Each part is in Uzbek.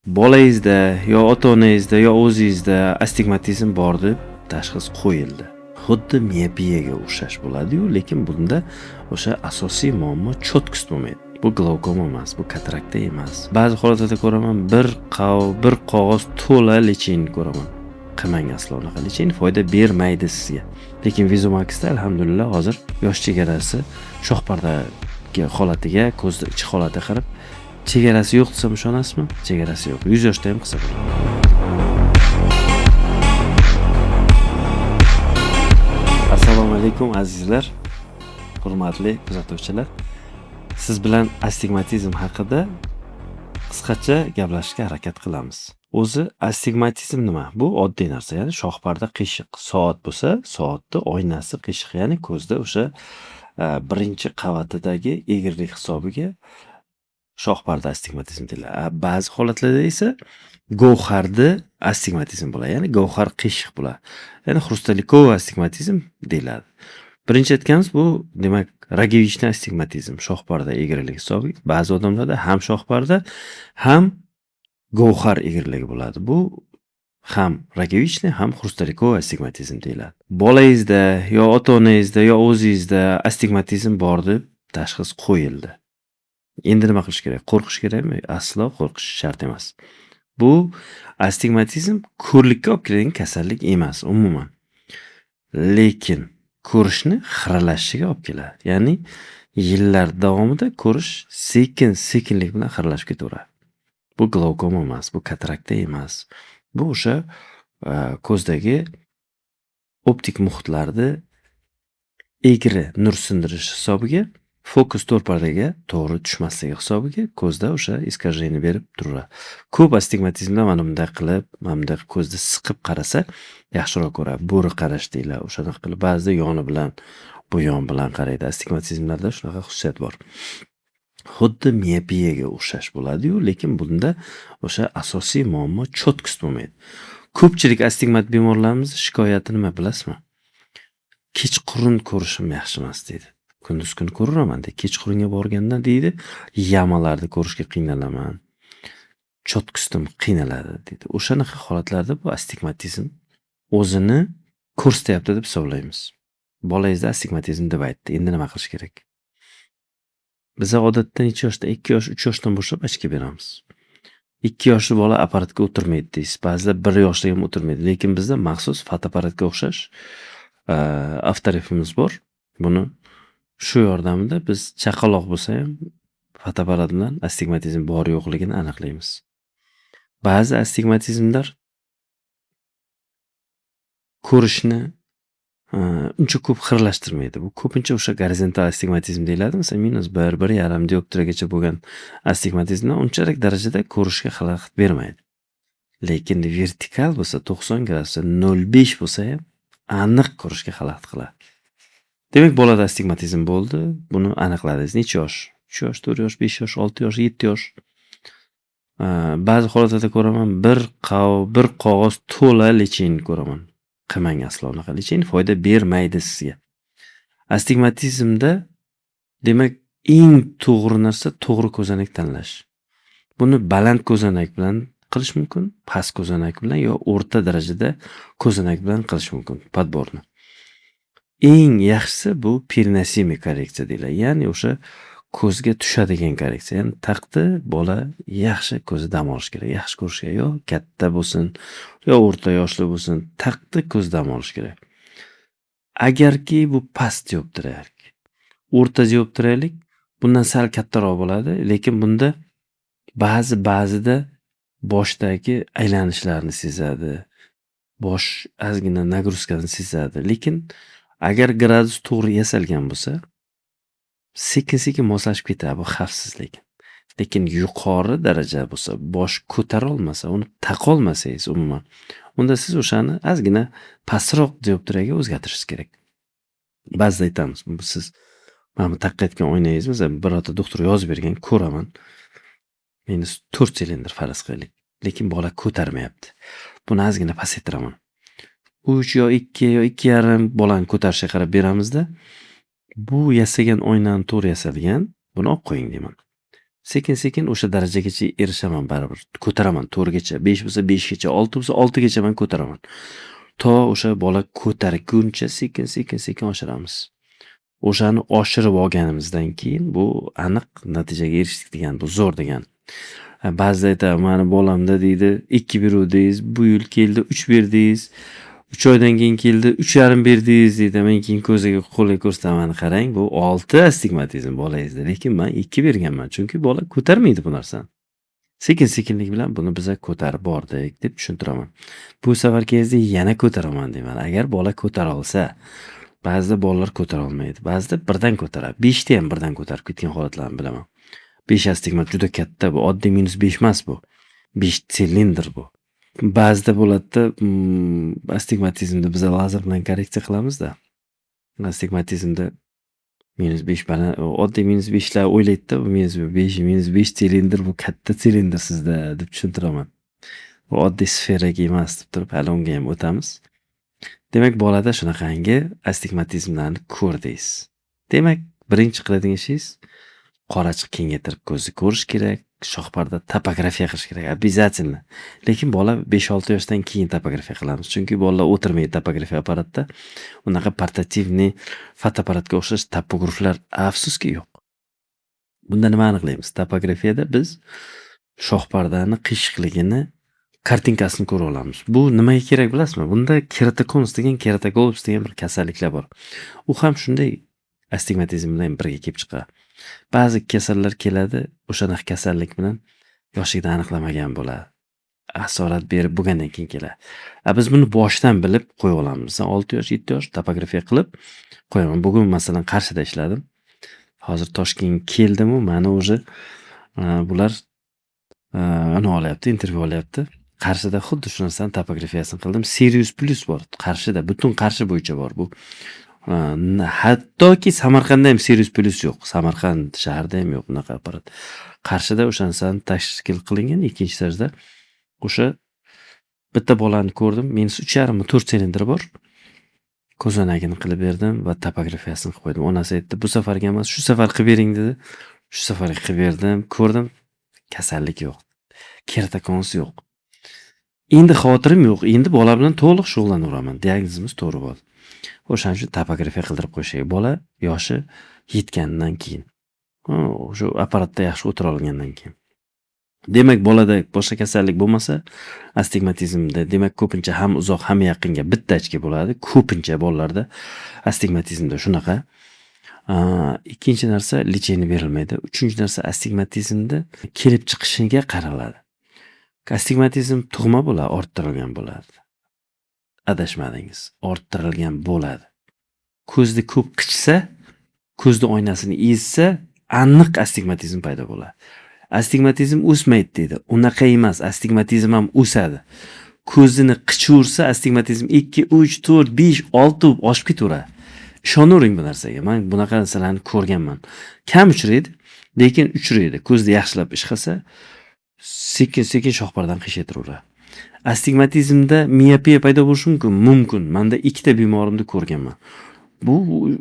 Bolangizda yo ota-onangizda yo o'zingizda astigmatizm bor deb tashxis qo'yildi. Xuddi miyopiyaga o'xshash bo'ladi-yu, lekin bunda o'sha asosiy muammo cho'tkis bo'lmaydi. Bu glaukoma emas, bu katarakta emas. Ba'zi holatlarda ko'raman, bir qog'oz to'la lecheyni ko'raman. Qilmang aslo unaqa lecheyn foyda bermaydi sizga. Lekin Vizumaxda alhamdulillah hozir yosh chegarasi shoh pardagi holatiga, ko'zda ichi holatiga qarab chegarasi yo'q desam ishonasizmi? Chegarasi yo'q. 100 yoshda ham qilsa bo'ladi. Assalomu alaykum azizlar, hurmatli kuzatuvchilar. Siz bilan astigmatizm haqida qisqacha gaplashishga harakat qilamiz. O'zi astigmatizm nima? Bu oddiy narsa, ya'ni shohparda qiyshiq. Soat bo'lsa, soatning oynasi qiyshiq, ya'ni ko'zda o'sha birinchi qavatidagi egrilik hisobiga shohparda astigmatizm deyiladi. Ba'zi holatlarda esa govharda astigmatizm bo'ladi, ya'ni govhar qiyshiq bo'ladi. Ya'ni xrustalikovo astigmatizm deyiladi. Birinchi aytganimiz bu, demak, Rogevichni astigmatizm, shohparda egrilik hisobiga. Ba'zi odamlarda ham shohparda, ham govhar egriligi bo'ladi. Bu ham Rogevichni, ham xrustalikovo astigmatizm deyiladi. Bolangizda yo ota-onangizda yo o'zingizda astigmatizm bor deb tashxis qo'yildi. Endi nima qilish kerak? Qo'rqish kerakmi? Aslo qo'rqish shart emas. Bu astigmatizm ko'rlikka olib keladigan kasallik emas umuman. Lekin ko'rishni xiralashishiga olib keladi. Ya'ni yillar davomida ko'rish sekinlik bilan xiralashib ketaveradi. Bu glaukoma emas, bu katarakta emas. Bu o'sha ko'zdagi optik muhitlarni egri nur sindirish hisobiga, fokus to'rpardaga to'g'ri tushmasligi hisobiga ko'zda o'sha iskajeniya berib turadi. Ko'p astigmatizmlar mana bunday qilib, mana bunday ko'zni siqib qarasa yaxshiroq ko'radi. Bo'ri qarash deyiladi. O'shanaqa qilib ba'zida yoni bilan, bu yon bilan qaraydi. Astigmatizmlarda shunaqa xususiyat bor. Xuddi miyopiyaga o'xshash bo'ladi-yu, lekin bunda o'sha asosiy muammo cho'tkis bo'lmaydi. Ko'pchilik astigmat bemorlarimiz shikoyati nima bilasizmi? Kechqurun ko'rishim yaxshi emas deydi. Kunduz kuni ko'raman deydi. Kechqurunga borganda deydi, yamalarni ko'rishga qiynalaman. Cho'tkisdim qiynaladi deydi. O'shanaqa holatlarda bu astigmatizm o'zini ko'rsatyapti deb hisoblaymiz. Bolangizda astigmatizm deb aytdi. Endi nima qilish kerak? Biz odatda necha yoshda? 2 yosh, 3 yoshdan boshlab ochka beramiz. 2 yoshli bola apparatga o'tirmaydi deysiz. Ba'zida 1 yoshda ham o'tirmaydi. Lekin bizda maxsus fotoapparatga o'xshash avtorefimiz bor. Buni shu yordamida biz chaqaloq bo'lsa ham fotoapparat bilan astigmatizm bor yo'qligini aniqlaymiz. Ba'zi astigmatizmlar ko'rishni uncha ko'p xiralashtirmaydi. Bu ko'pincha o'sha gorizontal astigmatizm deyiladi. Masalan, -1, -1,5 dioptriyagacha bo'lgan astigmatizmlar unchalik darajada ko'rishga xalaqit bermaydi. Lekin vertikal bo'lsa, 90 gradusda 0,5 bo'lsa ham aniq ko'rishga xalaqit qiladi. Demak, bolada astigmatizm bo'ldi. Buni aniqladingiz. Necha yosh? 3 yosh, 4 yosh, 5 yosh, 6 yosh, 7 yosh. Ba'zi holatlarda ko'raman, bir qog'oz to'la lecheyni ko'raman. Qilmang aslo unaqa lecheyn foyda bermaydi sizga. Astigmatizmda demak eng to'g'ri narsa to'g'ri ko'zonak tanlash. Buni baland ko'zonak bilan qilish mumkin, past ko'zonak bilan yo o'rta darajada ko'zonak bilan qilish mumkin podborni. Eng yaxshisi bu perinasimik korreksiya deyiladi. Ya'ni o'sha ko'zga tushadigan korreksiya. Ya'ni taqdi bola yaxshi ko'zi dam olish kerak, yaxshi ko'rishga, yo katta bo'lsin, yo o'rta yoshli bo'lsin, taqdi ko'z dam olish kerak. Agarki bu past dioptriyalik, o'rta dioptriyalik bundan sal kattaroq bo'ladi, lekin bunda ba'zida boshdagi aylanishlarni sezadi. Bosh ozgina nagruzkani sezadi, lekin agar gradus to'g'ri yasalgan bo'lsa, sekin moslashib ketadi, bu xavfsizlik. Lekin yuqori daraja bo'lsa, bosh ko'tara olmasa, uni taqa olmasangiz umuman, unda siz o'shani ozgina pastroq dioptriyaga o'zgartirishingiz kerak. Ba'zida aytamiz, siz mana bu taqayotgan oynangiz, masalan, birorta doktor yozib bergan, ko'raman. -4 silindr faraz qilaylik, lekin bola ko'tarmayapti. Buni ozgina pasaytiraman. 3 yo 2 yo 2,5 bolani ko'tarishiga qarab beramizda, bu yasagan oynani to'g'ri yasalgan, buni olib qo'ying deyman. sekin o'sha darajagacha erishaman baribir. Ko'taraman 4gacha, 5 bo'lsa 5gacha, 6 bo'lsa 6gacha men ko'taraman. To o'sha bola ko'targuncha sekin oshiramiz. O'shani oshirib olganimizdan keyin bu aniq natijaga erishdik degan, bu zo'r degan. Ba'zida aytadi, "Mani bolamda" deydi, "2 beruvdingiz, bu yil keldi 3 berdingiz. 3 oydan keyin keldi 3,5 berdingiz" deydi. Men keyin ko'ziga qo'liga ko'rsataman, "Qarang, bu 6 astigmatizm bolangizda, lekin men 2 berganman, chunki bola ko'tarmaydi bu narsani." Sekin-sekinlik bilan buni biza ko'tarib bordik deb tushuntiraman. Bu safar kezdik yana ko'taraman deyman. Agar bola ko'tara olsa, ba'zida bolalar ko'tara olmaydi. Ba'zida birdan ko'taradi. 5 ta ham birdan ko'tarib ketgan holatlarni bilaman. 5 astigmat juda katta, bu oddiy -5 emas bu. 5 silindr bu. Ba'zida bo'ladida, astigmatizmni biz lazer bilan korreksiya qilamiz-da. Astigmatizmda -5 baland, oddiy -5 lar o'ylaydi-da, bu -5 silindr, bu katta silindr sizda deb tushuntiraman. Bu oddiy sferaga emas deb turib, hali unga ham o'tamiz. Demak, bolada shunaqangi astigmatizmlarni ko'rdingiz. Demak, birinchi qiladigan ishingiz qorachiq kengaytirib ko'zni ko'rish kerak, shohparda topografiya qilish kerak, обязательно. Lekin bola 5-6 yoshdan keyin topografiya qilamiz. Chunki bolalar o'tirmaydi topografiya apparatda. Unaqa portativniy fotoapparatga o'xshash topograflar afsuski yo'q. Bunda nima aniqlaymiz? Topografiyada biz shohpardani qiyshiqligini, kartinkasini ko'ra olamiz. Bu nimaga kerak bilasizmi? Bunda keratokonus degan, keratogolus degan bir kasalliklar bor. U ham shunday astigmatizm bilan birga kelib chiqadi. Ba'zi kasallar keladi, o'shanaqa kasallik bilan yoshligida aniqlamagan bo'ladi. Asorat berib bo'lgandan keyin keladi. Biz buni boshdan bilib qo'ya olamiz. 6 yosh, 7 yosh topografiya qilib qo'yaman. Bugun masalan Qarshida ishladim. Hozir Toshkentga keldim, mani o'zi bular ana olyapti, intervyu olyapti. Qarshida xuddi shu narsani topografiyasini qildim. Sirius Plus bor. Qarshida, butun Qarshi bo'yicha bor bu. Hattoki Samarqandda ham Sirius Plus yo'q. Samarqand shahrida ham yo'q bunaqa apparat. Qarshida o'sha narsani tashkil qilingan. Ikkinchi tarzda o'sha bitta bolani ko'rdim. -3,5 4 silindr bor. Ko'zanagini qilib berdim va topografiyasini qilib qo'ydim. Onasi aytdi, "Bu safarga emas, shu safar qilib bering" dedi. Shu safar qilib berdim, ko'rdim. Kasallik yo'q. Keratokonus yo'q. Endi xavotirim yo'q. Endi bola bilan to'liq shug'ullanaveraman. Diagnozimiz to'g'ri bo'ldi. O'shaning uchun topografiya qildirib qo'yishga bola yoshi yetgandan keyin. O'sha apparatda yaxshi o'tira olgandan keyin. Demak, bolada boshqa kasallik bo'lmasa, astigmatizmda demak ko'pincha ham uzoq, ham yaqinga bitta ochka bo'ladi. Ko'pincha bolalarda astigmatizmda shunaqa. Ikkinchi narsa lecheniya berilmaydi. Uchinchi narsa astigmatizmda kelib chiqishiga qaraladi. Astigmatizm tug'ma bo'ladi, orttirilgan bo'ladi. Adashmadingiz, orttirilgan bo'ladi. Ko'zni ko'p qichsa, ko'zni oynasini ezsa, aniq astigmatizm paydo bo'ladi. Astigmatizm o'smaydi deydi. Unaqa emas, astigmatizm ham o'sadi. Ko'zini qichaversa, astigmatizm 2, 3, 4, 5, 6 oshib ketaveradi. Ishonavering bu narsaga. Men bunaqa narsalarni ko'rganman. Kam uchraydi, lekin uchraydi. Ko'zni yaxshilab ish qilsa, sekin-sekin shohpardan qiyshaytiraveradi. Astigmatizmda miopiya paydo bo'lishi mumkin. Mumkin. Menda 2 ta bemorimni ko'rganman. Bu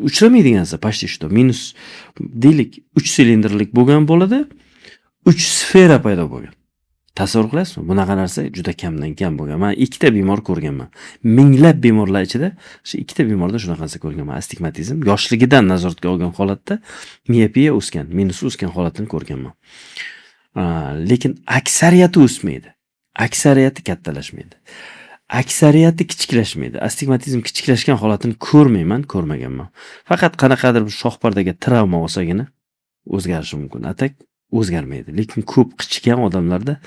uchramaydigan narsa, почти что. Minus deylik 3 silindrlik bo'lgan bo'ladi, 3 sfera paydo bo'lgan. Tasavvur qilasizmi? Bunaqa narsa juda kamdan kam bo'lgan. Men 2 ta bemor ko'rganman. Minglab bemorlar ichida shu 2 ta bemorda shunaqa narsa ko'rganman. Astigmatizm yoshligidan nazoratga olgan holatda miopiya o'sgan, minus o'sgan holatini ko'rganman. Lekin aksariyati o'smaydi. Aksariyati kattalashmaydi. Aksariyati kichiklashmaydi. Astigmatizm kichiklashgan holatini ko'rmaganman. Faqat qanaqadir bir shohpardaga travma olsagina o'zgarishi mumkin. Atak o'zgarmaydi. Lekin ko'p qichgan odamlarda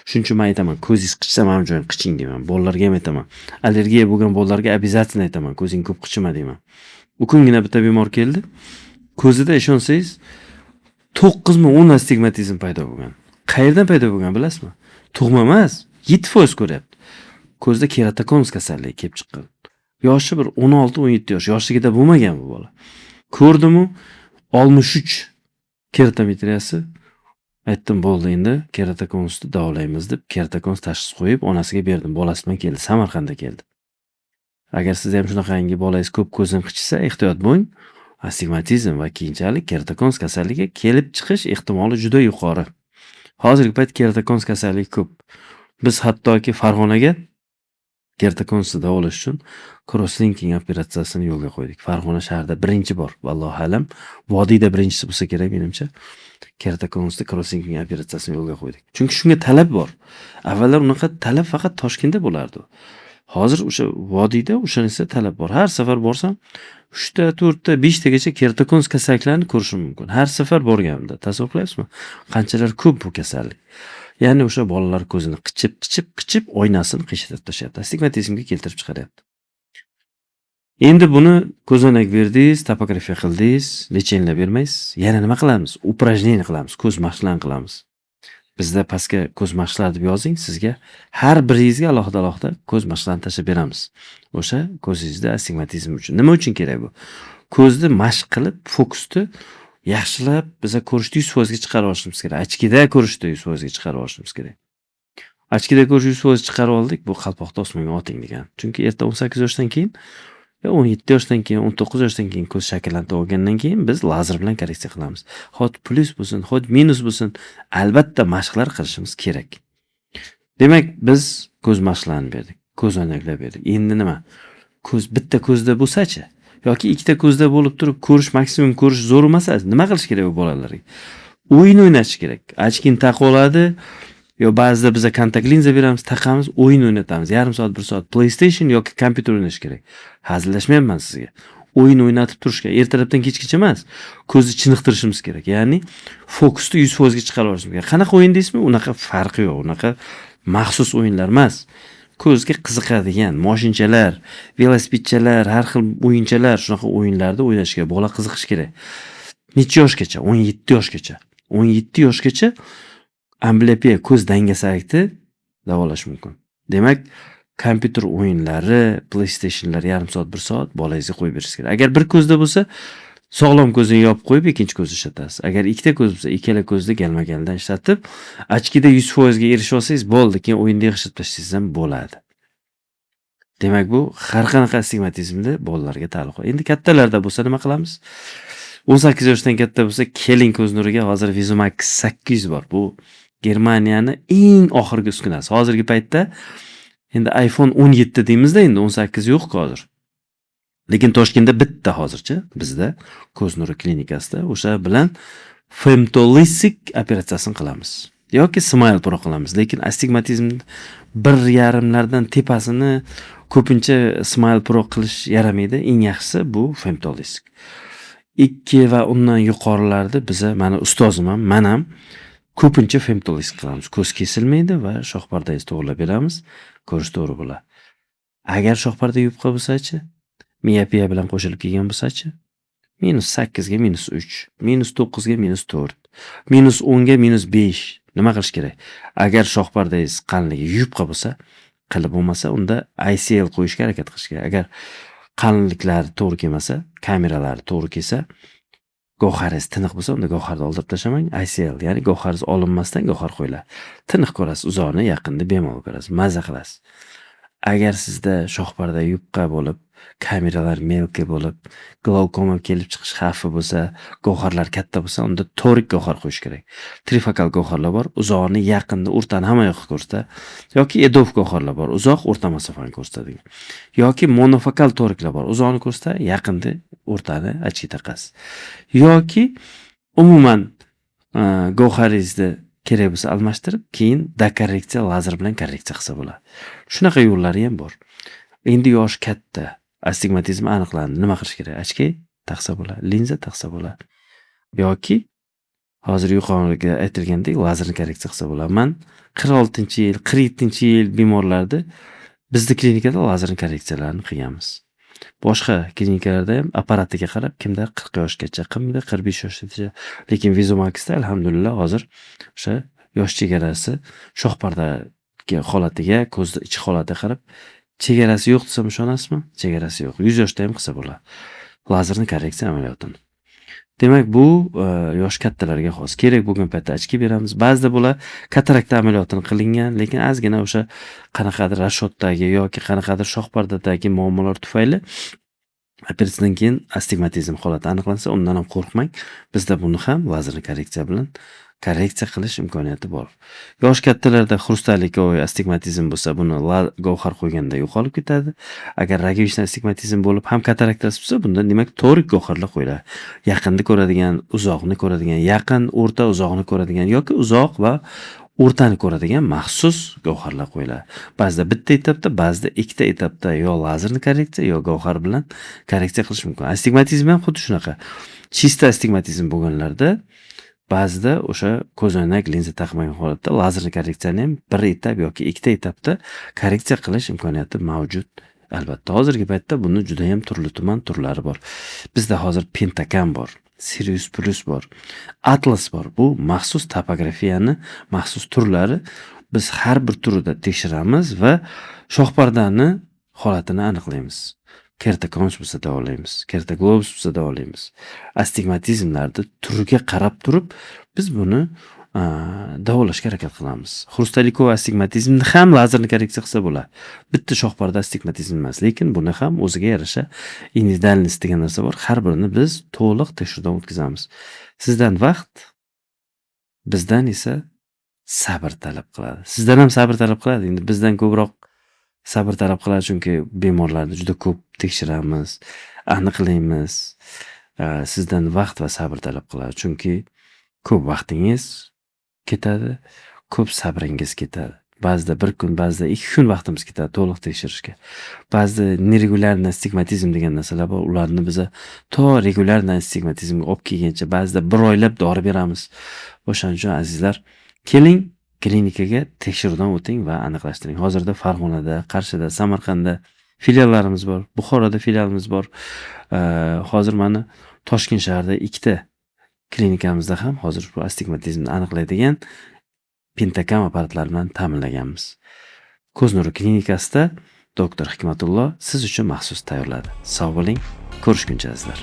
shuning uchun men aytaman, ko'zingiz qichsa ham joying qiching deyman. Bolalarga ham aytaman. Allergiya bo'lgan bolalarga обязательно aytaman, ko'zing ko'p qichima deyman. Bu kungina bitta bemor keldi. Ko'zida ishonsangiz 9 mi 10 astigmatizm paydo bo'lgan. Qayerdan paydo bo'lgan bilasizmi? Tug'ma emas, 7% ko'ryapti. Ko'zda keratokonus kasalligi kelib chiqqan. Yoshi bir 16-17 yosh, yoshligida bo'lmagan bu bola. Ko'rdim-u 63 keratometriyasi. Aytdim, bo'ldi endi keratokonusni davolaymiz deb keratokonus tashxis qo'yib onasiga berdim. Bolasi bilan keldi, Samarqandga keldi. Agar siz ham shunaqangi bolangiz ko'p ko'zini qichisa, ehtiyot bo'ling. astigmatizm va keyinchalik keratokonus kasalligi kelib chiqish ehtimoli juda yuqori. Hozirgi payt keratokonus kasalligi ko'p. Biz hattoki Farg'onaga keratokonusni davolash uchun cross-linking operatsiyasini yo'lga qo'ydik. Farg'ona shahrida birinchi bor, vallohu alam, vodiyda birinchisi bo'lsa kerak menimcha. Keratokonusni cross-linking operatsiyasini yo'lga qo'ydik. Chunki shunga talab bor. Avvallar unaqa talab faqat Toshkentda bo'lardi. Hozir o'sha vodiyda o'shanisi talab bor. Har safar borsam 3 ta, 4 ta, 5 tagacha keratokonus kasalliklarini ko'rishim mumkin. Har safar borganimda. Tasavvur qilyapsizmi? Qanchalar ko'p bu kasallik. Ya'ni o'sha bolalar ko'zini qichib oynasini qiyshitib tashlayapti. Astigmatizmga keltirib chiqaryapti. Endi buni ko'zonak berdingiz, topografiya qildingiz, lecheniya bermaysiz. Yana nima qilamiz? Упражнение qilamiz, ko'z mashqlarini qilamiz. Bizda pastga ko'z mashqlari deb yozing, sizga har biringizga alohida ko'z mashqlarini tashab beramiz. O'sha ko'zingizda astigmatizm uchun. Nima uchun kerak bu? Ko'zni mashq qilib, fokusni yaxshilab biza ko'rishni 100% ga chiqarib olishimiz kerak. Ochkida ko'rishni 100% ga chiqarib olishimiz kerak. Ochkida ko'rishni 100% chiqarib oldik, bu qalpoqda osmonga oting degan. Chunki erta 18 yoshdan keyin 17 yoshdan keyin, 19 yoshdan keyin ko'z shakllantirib olgandan keyin biz lazer bilan korreksiya qilamiz. Hot plus bo'lsin, hot minus bo'lsin, albatta mashqlar qilishimiz kerak. Demak, biz ko'z mashqlarini berdik, ko'zoynaklar berdik. Endi nima? Ko'z bitta ko'zda bo'lsa-chi yoki ikkita ko'zda bo'lib turib ko'rish, maksimum ko'rish zo'r emas-a? Nima qilish kerak bu bolalarga? O'yin o'ynash kerak. Ochkin taqib oladi. Yo ba'zida biz kontakt linza beramiz, taqamiz, o'yin o'ynatamiz. Yarim soat, 1 soat PlayStation yoki kompyuter o'ynash kerak. Hazillashmayapman sizga. O'yin o'ynatib turish kerak. Ertalabdan kechgacha emas. Ko'zni chiniqtirishimiz kerak. Ya'ni fokusni 100% ga chiqarib olishimiz kerak. Qanaqa o'yin deysizmi? Unaqa farqi yo'q. Unaqa maxsus o'yinlar emas. Ko'zga qiziqadigan mashinchalar, velosipedchalar, har xil o'yinchalar, shunaqa o'yinlarda o'ynashga bola qiziqish kerak. Necha yoshgacha? 17 yoshgacha. 17 yoshgacha amblyopia ko'z dangasalikni davolash mumkin. Demak, kompyuter o'yinlari, PlayStationlar yarim soat, 1 soat bolangizga qo'yib berishingiz kerak. Agar bir ko'zda bo'lsa, sog'lom ko'zni yopib qo'yib, ikkinchi ko'zni ishlatasiz. Agar ikkita ko'z bo'lsa, ikkala ko'zni galma-galdan ishlatib, ochkida 100% ga erishib olsangiz bo'ldi, keyin o'yinda yig'ishtirib tashlaysiz ham bo'ladi. Demak, bu har qanaqa astigmatizmda bolalarga taalluqli. Endi kattalarda bo'lsa nima qilamiz? 18 yoshdan katta bo'lsa, keling ko'z nuriga hozir Vizumax 800 bor. Bu Germaniyani eng oxirgi uskunasi. Hozirgi paytda endi iPhone 17 deymizda, endi 18 yo'q hozir. Lekin Toshkentda bitta hozircha bizda ko'z nuri klinikasida o'sha bilan femtolisik operatsiyasini qilamiz. Yoki Smile Pro qilamiz. Lekin astigmatizm 1.5lardan tepasini ko'pincha Smile Pro qilish yaramaydi. Eng yaxshisi bu femtolisik. 2 va undan yuqorilarda biza, mana ustozim ham, men ham ko'pincha femtolisik qilamiz. Ko'z kesilmaydi va shoh pardangizni to'g'rilab beramiz. Ko'rish to'g'ri bo'ladi. Agar shoh parda yupqa bo'lsa-chi, miyopiya bilan qo'shilib kelgan bo'lsa-chi, -8 ga -3, -9 ga -4, -10 ga -5. Nima qilish kerak? Agar shoh pardangiz qalinligi yupqa bo'lsa, qilib bo'lmasa, unda ICL qo'yishga harakat qilish kerak. Agar qalinliklari to'g'ri kelmasa, kameralari to'g'ri kelsa, go'xaringiz tiniq bo'lsa, unda go'xarni oldirib tashamang. ICL, ya'ni go'xaringiz olinmasdan go'xar qo'yiladi. Tiniq ko'rasiz, uzoqni, yaqinni bemalol ko'rasiz, maza qilasiz. Agar sizda shoh parda yupqa bo'lib, kameralar melka bo'lib, glaukoma kelib chiqish xavfi bo'lsa, go'xarlar katta bo'lsa, unda to'rik go'xar qo'yish kerak. Trifokal go'xarlar bor, uzoqni, yaqinni, o'rtani hamma yoqqa ko'rsatadi. Yoki EDOF go'xarlar bor, uzoq, o'rta masofani ko'rsatadi. Yoki monofokal toriklar bor, uzoqni ko'rsatadi, yaqinni, o'rtani ochki taqasiz. Yoki umuman go'xaringizni kerak bo'lsa almashtirib, keyin dekorreksiya lazer bilan korreksiya qilsa bo'ladi. Shunaqa yo'llari ham bor. Endi yosh katta, astigmatizm aniqlandi. Nima qilish kerak? Ochki taqsa bo'ladi, linza taqsa bo'ladi. Yoki hozir yuqoriga aytilgandek lazerni korreksiya qilsa bo'ladi. Men 46-yil, 47-yil bemorlarda bizning klinikada lazerni korreksiyalarini qilganmiz. Boshqa klinikalarda ham apparatiga qarab, kimda 40 yoshgacha, kimda 45 yoshgacha, lekin Vizumaxda alhamdulillah hozir o'sha yosh chegarasi shoh parda holatiga, ko'zning ichi holatiga qarab, chegarasi yo'q desam ishonasizmi? Chegarasi yo'q. 100 yoshda ham qilsa bo'ladi. Lazerni korreksiya amaliyotini. Demak, bu yosh kattalarga xos. Kerak bo'lgan paytda ochki beramiz. Ba'zida bular katarakta amaliyotini qilingan, lekin ozgina o'sha qanaqadir rashotdagi yoki qanaqadir shoh pardadagi muammolar tufayli Operatsiyadan keyin astigmatizm holati aniqlansa, undan ham qo'rqmang. Bizda buni ham lazerli korreksiya bilan korreksiya qilish imkoniyati bor. Yosh kattalarda xrustalik astigmatizm bo'lsa, buni gavhar qo'yganda yo'qolib ketadi. Agar ragivichdan astigmatizm bo'lib, ham kataraktasi bo'lsa, bunda demak to'rik gavharlar qo'yiladi. Yaqinni ko'radigan, uzoqni ko'radigan, yaqin, o'rta, uzoqni ko'radigan yoki uzoq va o'rtani ko'radigan maxsus gavharlar qo'yiladi. Ba'zida bitta etapda, ba'zida ikkita etapda yo lazerli korreksiya yo gavhar bilan korreksiya qilish mumkin. Astigmatizm ham xuddi shunaqa. Chista astigmatizm bo'lganlarda ba'zida o'sha ko'zoynak linza taqmagan holatda lazerli korreksiyani ham bir etap yoki ikkita etapda korreksiya qilish imkoniyati mavjud. Albatta, hozirgi paytda buni juda ham turli-tuman turlari bor. Bizda hozir Pentacam bor, Sirius Plus bor, Atlas bor. Bu maxsus topografiyani maxsus turlari. Biz har bir turida tekshiramiz va shohpardani holatini aniqlaymiz. Keratokonus bo'lsa davolaymiz, keratoglobus bo'lsa davolaymiz. Astigmatizmlarni turiga qarab turib biz buni davolashga harakat qilamiz. Xrustalikov astigmatizmni ham lazerli korreksiya qilsa bo'ladi. Bitta shohparda astigmatizm emas, lekin buni ham o'ziga yarasha individualность degan narsa bor. Har birini biz to'liq tekshiruvdan o'tkazamiz. Sizdan vaqt, bizdan esa sabr talab qiladi. Sizdan ham sabr talab qiladi. Endi bizdan ko'proq sabr talab qiladi, chunki bemorlarni juda ko'p tekshiramiz, aniqlaymiz. Sizdan vaqt va sabr talab qiladi, chunki ko'p vaqtingiz ketadi, ko'p sabringiz ketadi. Ba'zida bir kun, ba'zida 2 kun vaqtimiz ketadi to'liq tekshirishga. Ba'zida neregulyarniy astigmatizm degan narsalar bor. Ularni biz to regulyarniy astigmatizmga olib kelguncha ba'zida 1 oylab dori beramiz. O'shaning uchun azizlar, keling klinikaga tekshiruvdan o'ting va aniqlashtiring. Hozirda Farg'onada, Qarshida, Samarqandda filiallarimiz bor, Buxoroda filialimiz bor. Hozir mana Toshkent shahrida 2 ta klinikamizda ham hozir bu astigmatizmni aniqlaydigan Pentacam apparatlari bilan ta'minlaganmiz. Ko'z nuri klinikasida doktor Hikmatullo siz uchun maxsus tayyorladi. Sog' bo'ling, ko'rishguncha azizlar.